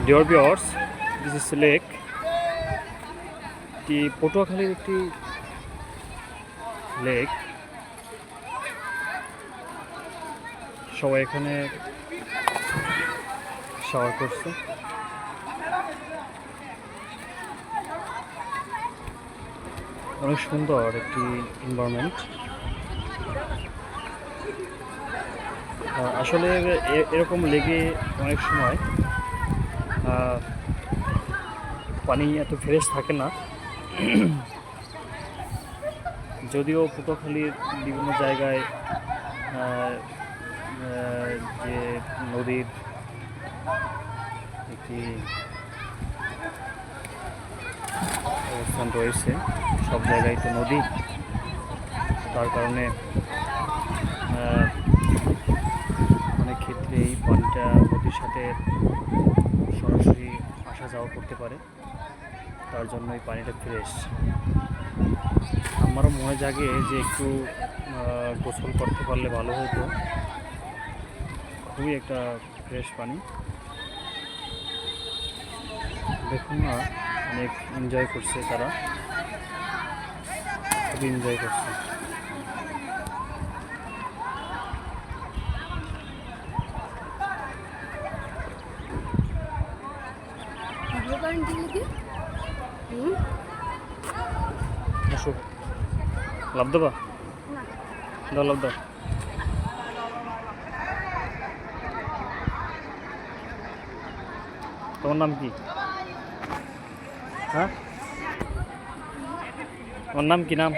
Dear viewers, this is lake. এটি পটুয়াখালীর একটি লেক। সবাই এখানে শাওয়ার করছে। অনেক সুন্দর একটি এনভায়রনমেন্ট। আসলে এরকম লেগে অনেক সময় পানি এত ফ্রেশ থাকে না। যদিও পটুয়াখালীর বিভিন্ন জায়গায় যে নদীর একটি অবস্থান রয়েছে, সব জায়গায় তো নদী, তার কারণে অনেক ক্ষেত্রে এই পানিটা নদীর সাথে সরাসরি আসা যাওয়া করতে পারে, তার জন্য এই পানিটা ফ্রেশ। আমারও মনে জাগে যে একটু গোসল করতে পারলে ভালো হতো। খুবই একটা ফ্রেশ পানি, দেখুন না, অনেক এনজয় করছে তারা, খুবই এনজয় করছে। আসো, লাভ দেবা, দাও লাভ দাও। তোমার নাম কি? হ্যাঁ, তোমার নাম কি? নাম